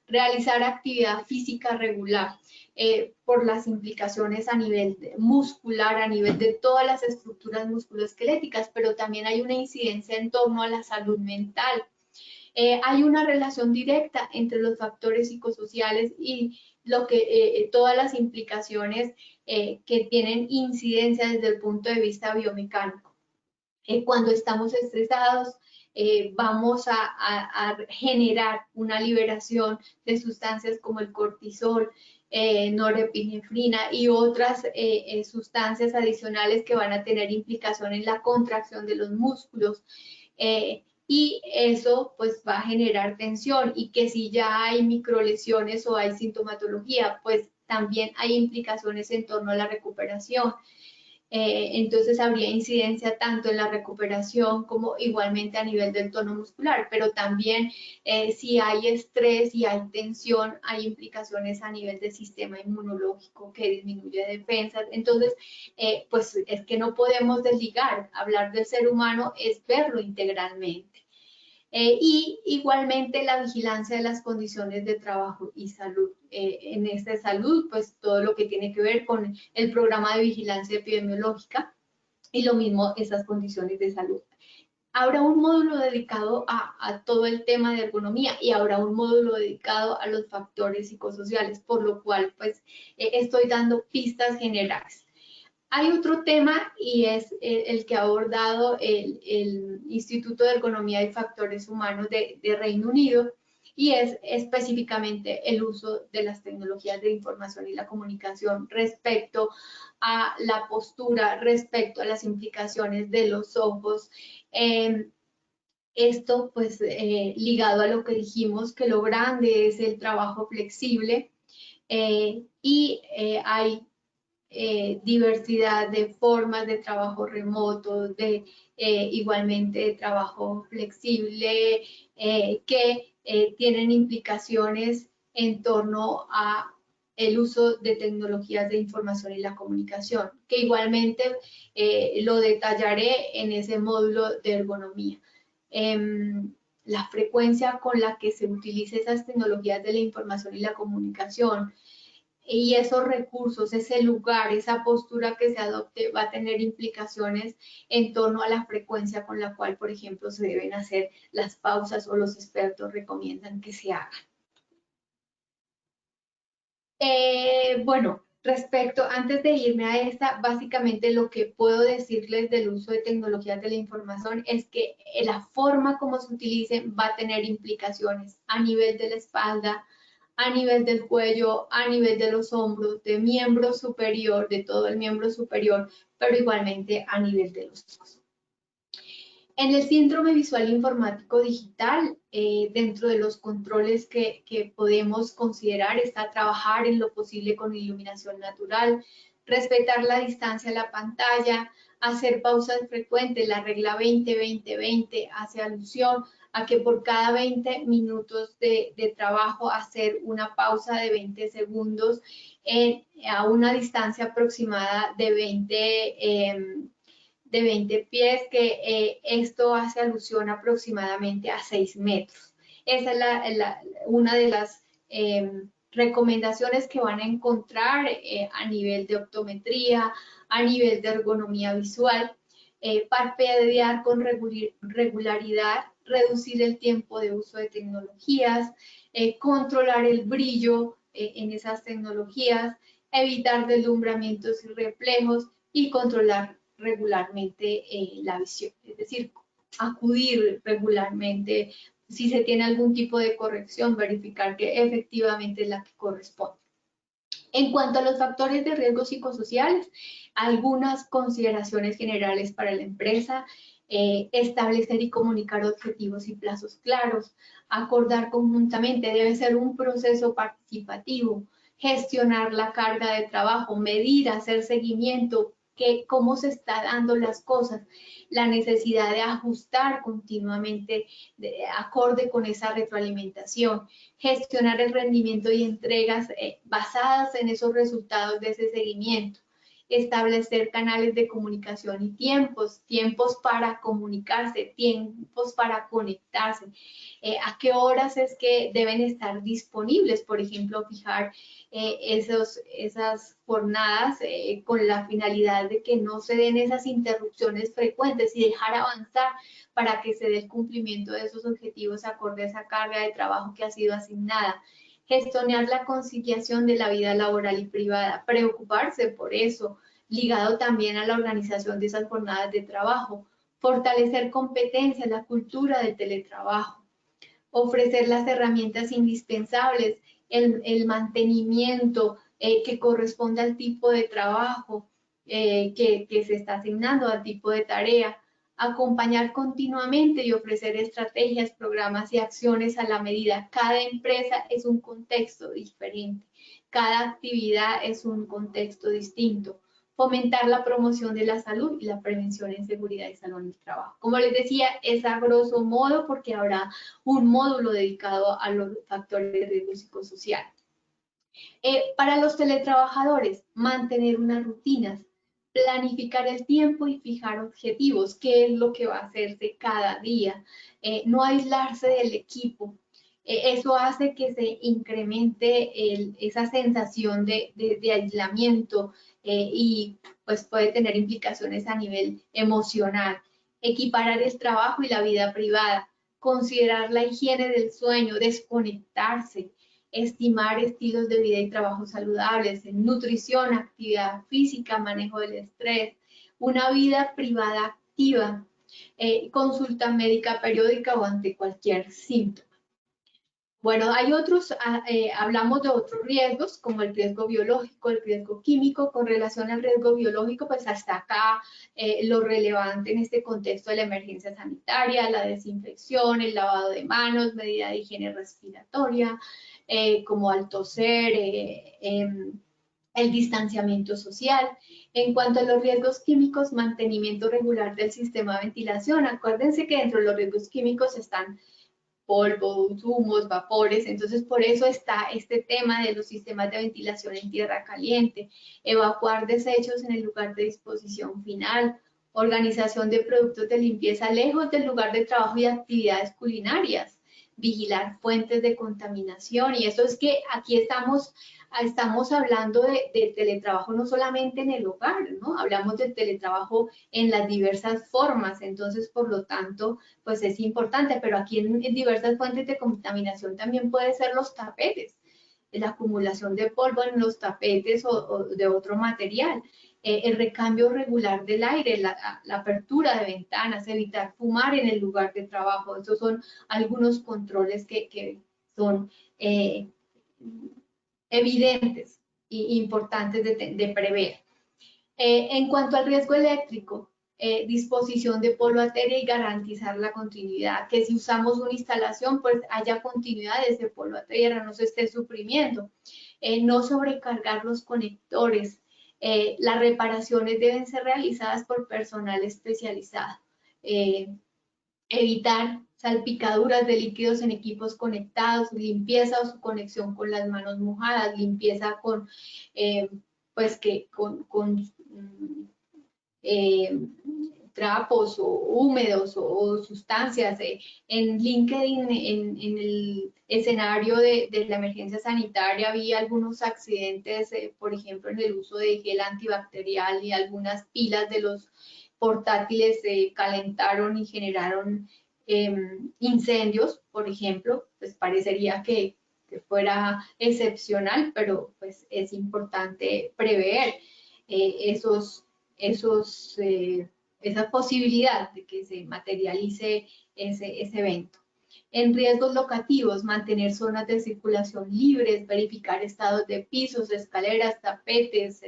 Realizar actividad física regular por las implicaciones a nivel muscular, a nivel de todas las estructuras musculoesqueléticas, pero también hay una incidencia en torno a la salud mental. Hay una relación directa entre los factores psicosociales y todas las implicaciones que tienen incidencia desde el punto de vista biomecánico. Cuando estamos estresados, vamos a generar una liberación de sustancias como el cortisol, norepinefrina y otras sustancias adicionales que van a tener implicación en la contracción de los músculos. Y eso pues va a generar tensión y que si ya hay microlesiones o hay sintomatología, pues también hay implicaciones en torno a la recuperación. Entonces habría incidencia tanto en la recuperación como igualmente a nivel del tono muscular, pero también si hay estrés y hay tensión, hay implicaciones a nivel del sistema inmunológico que disminuye defensas. Entonces, pues es que no podemos desligar, hablar del ser humano es verlo integralmente. Y igualmente la vigilancia de las condiciones de trabajo y salud. En esta salud, pues todo lo que tiene que ver con el programa de vigilancia epidemiológica y lo mismo esas condiciones de salud. Habrá un módulo dedicado a todo el tema de ergonomía y habrá un módulo dedicado a los factores psicosociales, por lo cual pues estoy dando pistas generales. Hay otro tema y es el que ha abordado el Instituto de Ergonomía y Factores Humanos de Reino Unido y es específicamente el uso de las tecnologías de información y la comunicación respecto a la postura, respecto a las implicaciones de los ojos. Esto pues ligado a lo que dijimos que lo grande es el trabajo flexible y hay diversidad de formas de trabajo remoto, de igualmente de trabajo flexible, que tienen implicaciones en torno a el uso de tecnologías de información y la comunicación, que igualmente lo detallaré en ese módulo de ergonomía. La frecuencia con la que se utilicen esas tecnologías de la información y la comunicación, y esos recursos, ese lugar, esa postura que se adopte va a tener implicaciones en torno a la frecuencia con la cual, por ejemplo, se deben hacer las pausas o los expertos recomiendan que se hagan. Bueno, antes de irme a esta, básicamente lo que puedo decirles del uso de tecnologías de la información es que la forma como se utilicen va a tener implicaciones a nivel de la espalda, a nivel del cuello, a nivel de los hombros, de miembro superior, de todo el miembro superior, pero igualmente a nivel de los ojos. En el síndrome visual informático digital, dentro de los controles que podemos considerar está trabajar en lo posible con iluminación natural, respetar la distancia a la pantalla, hacer pausas frecuentes. La regla 20-20-20 hace alusión a que por cada 20 minutos de trabajo hacer una pausa de 20 segundos a una distancia aproximada de 20 pies, que esto hace alusión aproximadamente a 6 metros. Esa es una de las recomendaciones que van a encontrar a nivel de optometría, a nivel de ergonomía visual. Parpadear con regularidad, reducir el tiempo de uso de tecnologías, controlar el brillo en esas tecnologías, evitar deslumbramientos y reflejos y controlar regularmente la visión, es decir, acudir regularmente si se tiene algún tipo de corrección, verificar que efectivamente es la que corresponde. En cuanto a los factores de riesgo psicosociales, algunas consideraciones generales para la empresa: establecer y comunicar objetivos y plazos claros, acordar conjuntamente, debe ser un proceso participativo, gestionar la carga de trabajo, medir, hacer seguimiento, cómo se están dando las cosas, la necesidad de ajustar continuamente acorde con esa retroalimentación, gestionar el rendimiento y entregas basadas en esos resultados de ese seguimiento, establecer canales de comunicación y tiempos para comunicarse, tiempos para conectarse, a qué horas es que deben estar disponibles, por ejemplo, fijar esas jornadas con la finalidad de que no se den esas interrupciones frecuentes y dejar avanzar para que se dé el cumplimiento de esos objetivos acorde a esa carga de trabajo que ha sido asignada. Gestionar la conciliación de la vida laboral y privada, preocuparse por eso, ligado también a la organización de esas jornadas de trabajo, fortalecer competencias, la cultura del teletrabajo, ofrecer las herramientas indispensables, el mantenimiento que corresponde al tipo de trabajo que se está asignando, al tipo de tarea, acompañar continuamente y ofrecer estrategias, programas y acciones a la medida. Cada empresa es un contexto diferente, cada actividad es un contexto distinto. Fomentar la promoción de la salud y la prevención en seguridad y salud en el trabajo. Como les decía, es a grosso modo porque habrá un módulo dedicado a los factores de riesgo psicosocial. Para los teletrabajadores, mantener unas rutinas, planificar el tiempo y fijar objetivos, qué es lo que va a hacerse cada día, no aislarse del equipo. Eso hace que se incremente esa sensación de aislamiento y pues puede tener implicaciones a nivel emocional. Equiparar el trabajo y la vida privada, considerar la higiene del sueño, desconectarse, estimar estilos de vida y trabajo saludables, en nutrición, actividad física, manejo del estrés, una vida privada activa, consulta médica periódica o ante cualquier síntoma. Bueno, hay otros, hablamos de otros riesgos, como el riesgo biológico, el riesgo químico. Con relación al riesgo biológico, pues hasta acá lo relevante en este contexto de la emergencia sanitaria, la desinfección, el lavado de manos, medida de higiene respiratoria, como al toser, el distanciamiento social. En cuanto a los riesgos químicos, mantenimiento regular del sistema de ventilación. Acuérdense que dentro de los riesgos químicos están polvos, humos, vapores, entonces por eso está este tema de los sistemas de ventilación en tierra caliente, evacuar desechos en el lugar de disposición final, organización de productos de limpieza lejos del lugar de trabajo y actividades culinarias, vigilar fuentes de contaminación. Y eso es que aquí estamos hablando del teletrabajo no solamente en el hogar, ¿no? Hablamos del teletrabajo en las diversas formas, entonces por lo tanto pues es importante, pero aquí en diversas fuentes de contaminación también puede ser los tapetes, la acumulación de polvo en los tapetes o de otro material, el recambio regular del aire, la apertura de ventanas, evitar fumar en el lugar de trabajo. Esos son algunos controles que son evidentes e importantes de prever. En cuanto al riesgo eléctrico, disposición de polvo-materia y garantizar la continuidad, que si usamos una instalación, pues haya continuidad de ese polvo a tierra, no se esté suprimiendo. No sobrecargar los conectores. Las reparaciones deben ser realizadas por personal especializado. Evitar salpicaduras de líquidos en equipos conectados, limpieza o su conexión con las manos mojadas, limpieza con, pues que con trapos o húmedos o sustancias. En LinkedIn, en el escenario de la emergencia sanitaria, había algunos accidentes, por ejemplo, en el uso de gel antibacterial y algunas pilas de los portátiles se calentaron y generaron incendios, por ejemplo. Pues parecería que fuera excepcional, pero pues es importante prever esa posibilidad de que se materialice ese evento. En riesgos locativos, mantener zonas de circulación libres, verificar estados de pisos, escaleras, tapetes,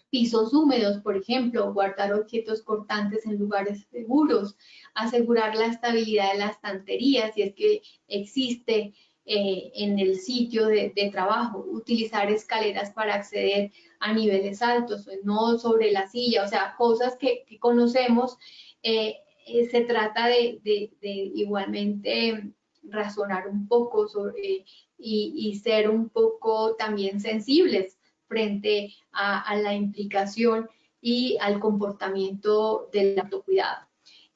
pisos húmedos, por ejemplo, guardar objetos cortantes en lugares seguros, asegurar la estabilidad de las estanterías si es que existe en el sitio de trabajo, utilizar escaleras para acceder a niveles altos, no sobre la silla, o sea, cosas que conocemos. Se trata de igualmente razonar un poco sobre, y ser un poco también sensibles frente a la implicación y al comportamiento del autocuidado.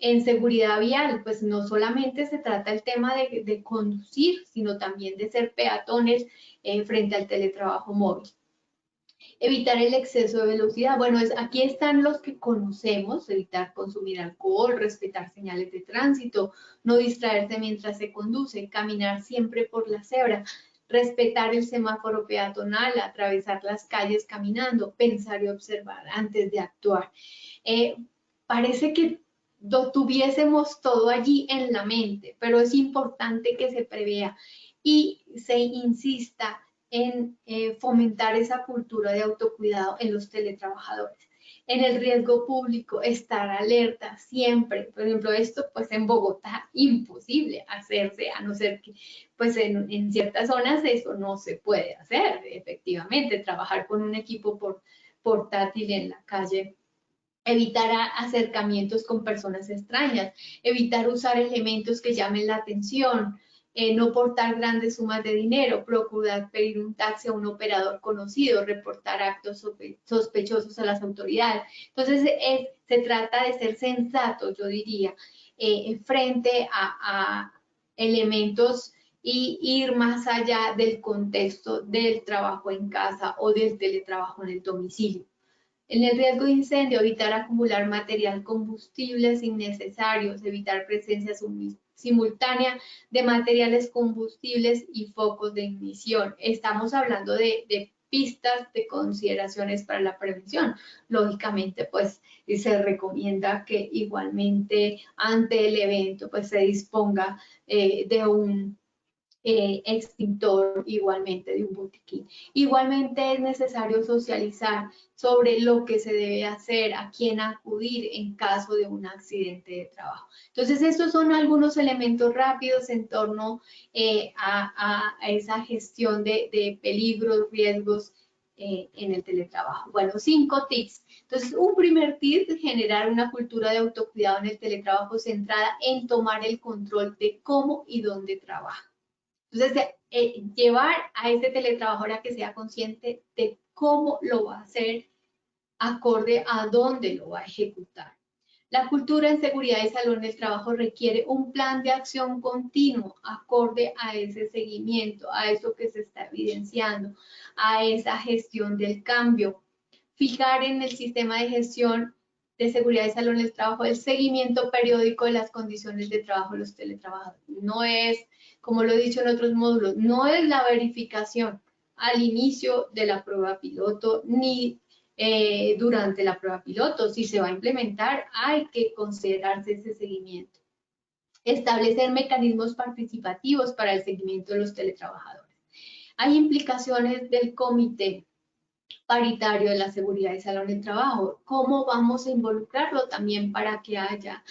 En seguridad vial, pues no solamente se trata el tema de conducir, sino también de ser peatones frente al teletrabajo móvil. Evitar el exceso de velocidad. Bueno, aquí están los que conocemos: evitar consumir alcohol, respetar señales de tránsito, no distraerse mientras se conduce, caminar siempre por la cebra, respetar el semáforo peatonal, atravesar las calles caminando, pensar y observar antes de actuar. Parece que tuviésemos todo allí en la mente, pero es importante que se prevea y se insista en fomentar esa cultura de autocuidado en los teletrabajadores. En el riesgo público, estar alerta siempre. Por ejemplo, esto pues en Bogotá imposible hacerse, a no ser que pues en ciertas zonas eso no se puede hacer, efectivamente, trabajar con un equipo portátil en la calle. Evitar acercamientos con personas extrañas, evitar usar elementos que llamen la atención, no portar grandes sumas de dinero, procurar pedir un taxi a un operador conocido, reportar actos sospechosos a las autoridades. Entonces, se trata de ser sensato, yo diría, frente a elementos y ir más allá del contexto del trabajo en casa o del teletrabajo en el domicilio. En el riesgo de incendio, evitar acumular material combustibles innecesarios, evitar presencia simultánea de materiales combustibles y focos de ignición. Estamos hablando de pistas de consideraciones para la prevención. Lógicamente, pues se recomienda que igualmente ante el evento pues se disponga de un extintor, igualmente de un botiquín. Igualmente es necesario socializar sobre lo que se debe hacer, a quién acudir en caso de un accidente de trabajo. Entonces, estos son algunos elementos rápidos en torno a esa gestión de peligros, riesgos en el teletrabajo. Bueno, 5 tips. Entonces, un primer tip es generar una cultura de autocuidado en el teletrabajo centrada en tomar el control de cómo y dónde trabaja. Entonces, llevar a ese teletrabajador a que sea consciente de cómo lo va a hacer, acorde a dónde lo va a ejecutar. La cultura en seguridad y salud del trabajo requiere un plan de acción continuo, acorde a ese seguimiento, a eso que se está evidenciando, a esa gestión del cambio. Fijar en el sistema de gestión de seguridad y salud en el trabajo el seguimiento periódico de las condiciones de trabajo de los teletrabajadores. No es, como lo he dicho en otros módulos, no es la verificación al inicio de la prueba piloto ni durante la prueba piloto. Si se va a implementar, hay que considerarse ese seguimiento. Establecer mecanismos participativos para el seguimiento de los teletrabajadores. Hay implicaciones del comité paritario de la seguridad y salud en el trabajo. ¿Cómo vamos a involucrarlo también para que haga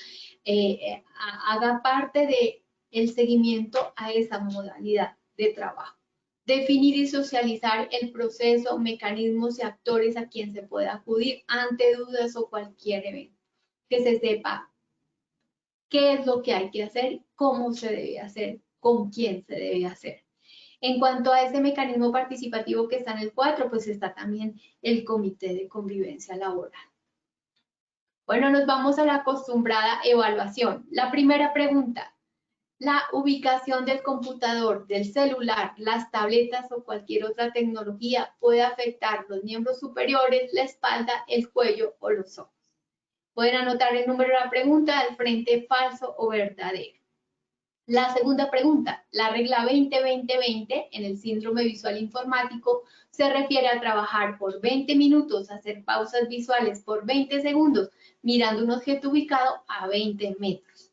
parte de el seguimiento a esa modalidad de trabajo? Definir y socializar el proceso, mecanismos y actores a quien se pueda acudir ante dudas o cualquier evento. Que se sepa qué es lo que hay que hacer, cómo se debe hacer, con quién se debe hacer. En cuanto a ese mecanismo participativo que está en el 4, pues está también el Comité de Convivencia Laboral. Bueno, nos vamos a la acostumbrada evaluación. La primera pregunta, la ubicación del computador, del celular, las tabletas o cualquier otra tecnología puede afectar los miembros superiores, la espalda, el cuello o los ojos. Pueden anotar el número de la pregunta al frente, falso o verdadero. La segunda pregunta, la regla 20-20-20 en el síndrome visual informático se refiere a trabajar por 20 minutos, hacer pausas visuales por 20 segundos, mirando un objeto ubicado a 20 metros.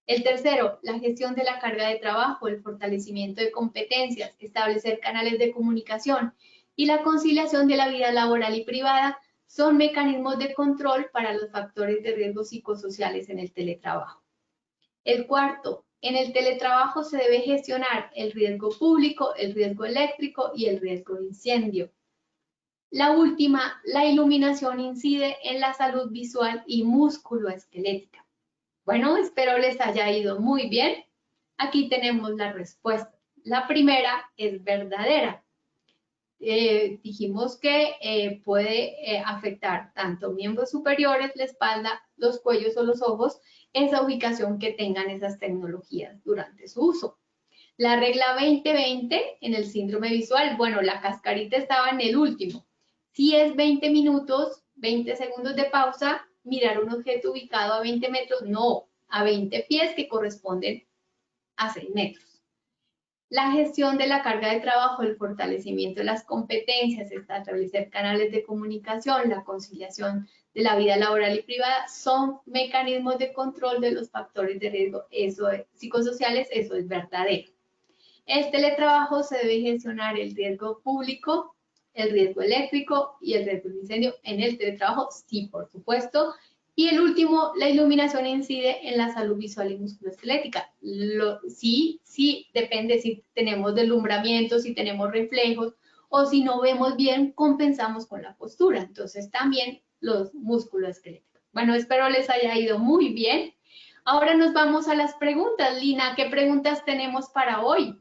El tercero, la gestión de la carga de trabajo, el fortalecimiento de competencias, establecer canales de comunicación y la conciliación de la vida laboral y privada son mecanismos de control para los factores de riesgo psicosociales en el teletrabajo. El cuarto, en el teletrabajo se debe gestionar el riesgo público, el riesgo eléctrico y el riesgo de incendio. La última, la iluminación incide en la salud visual y musculoesquelética. Bueno, espero les haya ido muy bien. Aquí tenemos la respuesta. La primera es verdadera. Dijimos que puede afectar tanto miembros superiores, la espalda, los cuellos o los ojos, esa ubicación que tengan esas tecnologías durante su uso. La regla 20-20 en el síndrome visual, bueno, la cascarita estaba en el último. Si es 20 minutos, 20 segundos de pausa, mirar un objeto ubicado a 20 metros, no, a 20 pies que corresponden a 6 metros. La gestión de la carga de trabajo, el fortalecimiento de las competencias, establecer canales de comunicación, la conciliación de la vida laboral y privada son mecanismos de control de los factores de riesgo psicosociales, eso es verdadero. El teletrabajo se debe gestionar el riesgo público, el riesgo eléctrico y el riesgo de incendio en el teletrabajo, sí, por supuesto. Y el último, la iluminación incide en la salud visual y musculoesquelética. Sí, depende si tenemos deslumbramiento, si tenemos reflejos o si no vemos bien, compensamos con la postura. Entonces también los musculoesqueléticos. Bueno, espero les haya ido muy bien. Ahora nos vamos a las preguntas. Lina, ¿qué preguntas tenemos para hoy?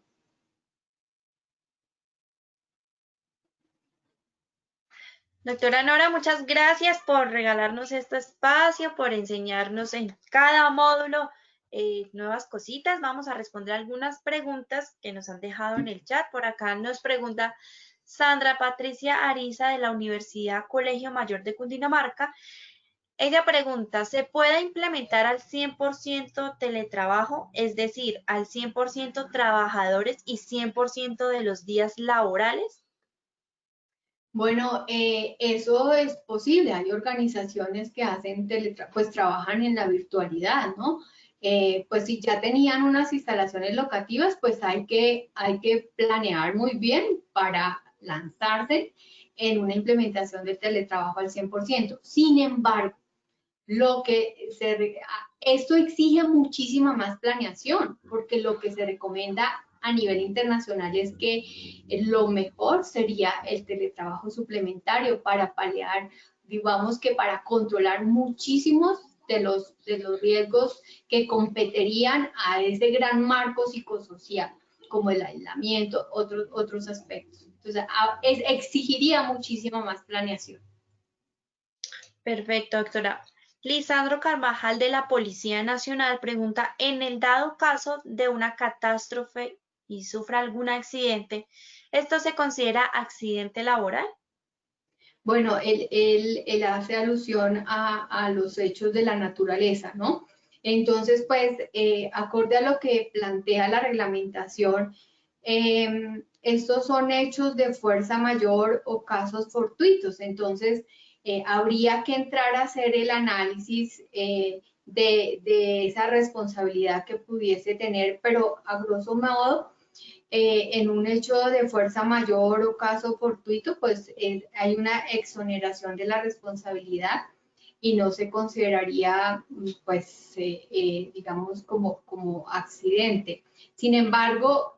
Doctora Nora, muchas gracias por regalarnos este espacio, por enseñarnos en cada módulo nuevas cositas. Vamos a responder algunas preguntas que nos han dejado en el chat. Por acá nos pregunta Sandra Patricia Ariza de la Universidad Colegio Mayor de Cundinamarca. Ella pregunta, ¿se puede implementar al 100% teletrabajo, es decir, al 100% trabajadores y 100% de los días laborales? Bueno, eso es posible. Hay organizaciones que hacen pues trabajan en la virtualidad, ¿no? Pues si ya tenían unas instalaciones locativas, pues hay que planear muy bien para lanzarse en una implementación de teletrabajo al 100%. Sin embargo, esto exige muchísima más planeación, porque lo que se recomienda a nivel internacional es que lo mejor sería el teletrabajo suplementario para paliar, digamos que para controlar muchísimos de los riesgos que competirían a ese gran marco psicosocial, como el aislamiento, otros aspectos. Entonces, exigiría muchísima más planeación. Perfecto, doctora. Lisandro Carvajal de la Policía Nacional pregunta, en el dado caso de una catástrofe y sufra algún accidente, ¿esto se considera accidente laboral? Bueno, él hace alusión a los hechos de la naturaleza, ¿no? Entonces, pues, acorde a lo que plantea la reglamentación, estos son hechos de fuerza mayor o casos fortuitos. Entonces, habría que entrar a hacer el análisis de esa responsabilidad que pudiese tener, pero a grosso modo, En un hecho de fuerza mayor o caso fortuito, pues hay una exoneración de la responsabilidad y no se consideraría, pues, digamos, como accidente. Sin embargo,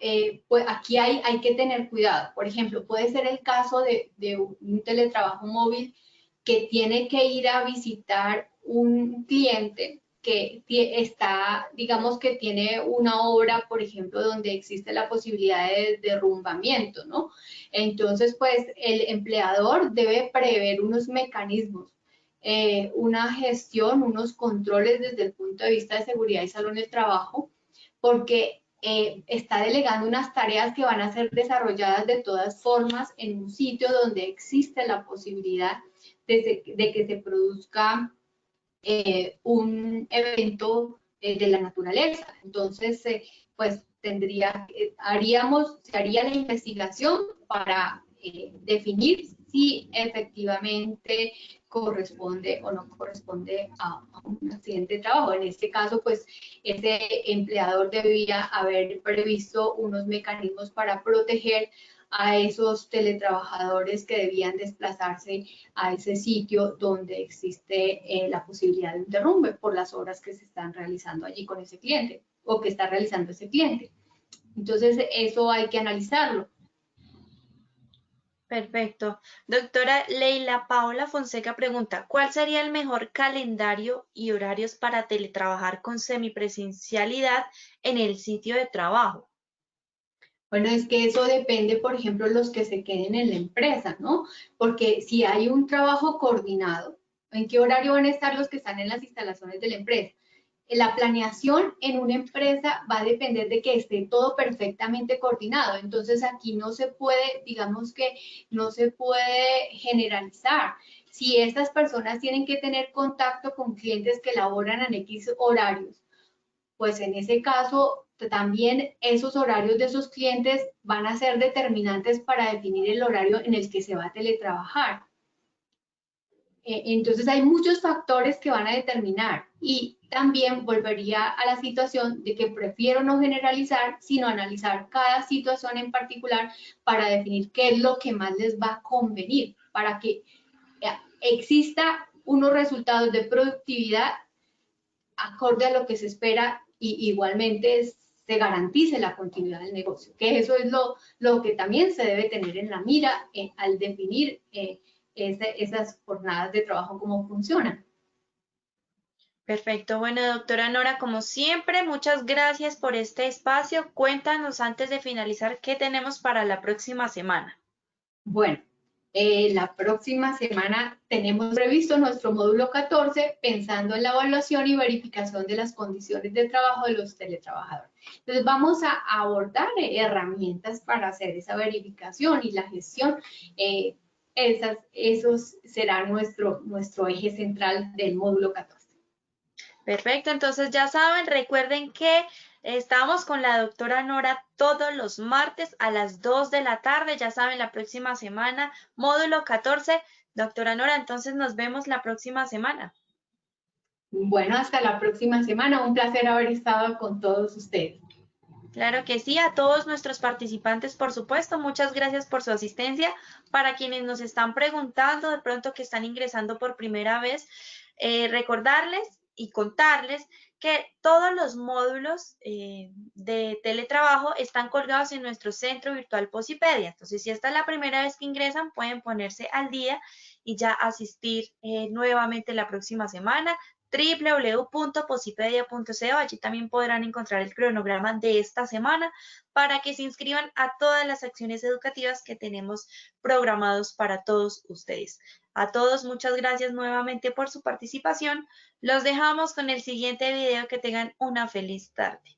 pues aquí hay que tener cuidado. Por ejemplo, puede ser el caso de un teletrabajo móvil que tiene que ir a visitar un cliente que está, digamos que tiene una obra, por ejemplo, donde existe la posibilidad de derrumbamiento, ¿no? Entonces, pues el empleador debe prever unos mecanismos, una gestión, unos controles desde el punto de vista de seguridad y salud de trabajo, porque está delegando unas tareas que van a ser desarrolladas de todas formas en un sitio donde existe la posibilidad de que se produzca un evento de la naturaleza. Entonces, pues se haría la investigación para definir si efectivamente corresponde o no corresponde a un accidente de trabajo. En este caso, pues ese empleador debía haber previsto unos mecanismos para proteger a esos teletrabajadores que debían desplazarse a ese sitio donde existe la posibilidad de un derrumbe por las obras que se están realizando allí con ese cliente o que está realizando ese cliente. Entonces, eso hay que analizarlo. Perfecto. Doctora Leila Paula Fonseca pregunta, ¿cuál sería el mejor calendario y horarios para teletrabajar con semipresencialidad en el sitio de trabajo? Bueno, es que eso depende, por ejemplo, los que se queden en la empresa, ¿no? Porque si hay un trabajo coordinado, ¿en qué horario van a estar los que están en las instalaciones de la empresa? La planeación en una empresa va a depender de que esté todo perfectamente coordinado. Entonces aquí no se puede, digamos que no se puede generalizar. Si estas personas tienen que tener contacto con clientes que laboran en X horarios, pues en ese caso también esos horarios de esos clientes van a ser determinantes para definir el horario en el que se va a teletrabajar. Entonces hay muchos factores que van a determinar y también volvería a la situación de que prefiero no generalizar, sino analizar cada situación en particular para definir qué es lo que más les va a convenir, para que exista unos resultados de productividad acorde a lo que se espera y igualmente se garantice la continuidad del negocio, que eso es lo que también se debe tener en la mira al definir esas jornadas de trabajo, cómo funcionan. Perfecto. Bueno, doctora Nora, como siempre, muchas gracias por este espacio. Cuéntanos antes de finalizar qué tenemos para la próxima semana. Bueno, la próxima semana tenemos previsto nuestro módulo 14, pensando en la evaluación y verificación de las condiciones de trabajo de los teletrabajadores. Entonces vamos a abordar herramientas para hacer esa verificación y la gestión. Esos será nuestro eje central del módulo 14. Perfecto, entonces ya saben, recuerden que estamos con la doctora Nora todos los martes a las 2 de la tarde, ya saben, la próxima semana, módulo 14. Doctora Nora, entonces nos vemos la próxima semana. Bueno, hasta la próxima semana. Un placer haber estado con todos ustedes. Claro que sí, a todos nuestros participantes, por supuesto, muchas gracias por su asistencia. Para quienes nos están preguntando, de pronto que están ingresando por primera vez, recordarles y contarles que todos los módulos de teletrabajo están colgados en nuestro centro virtual Posipedia. Entonces, si esta es la primera vez que ingresan, pueden ponerse al día y ya asistir nuevamente la próxima semana www.posipedia.co. Allí también podrán encontrar el cronograma de esta semana para que se inscriban a todas las acciones educativas que tenemos programados para todos ustedes. A todos, muchas gracias nuevamente por su participación. Los dejamos con el siguiente video. Que tengan una feliz tarde.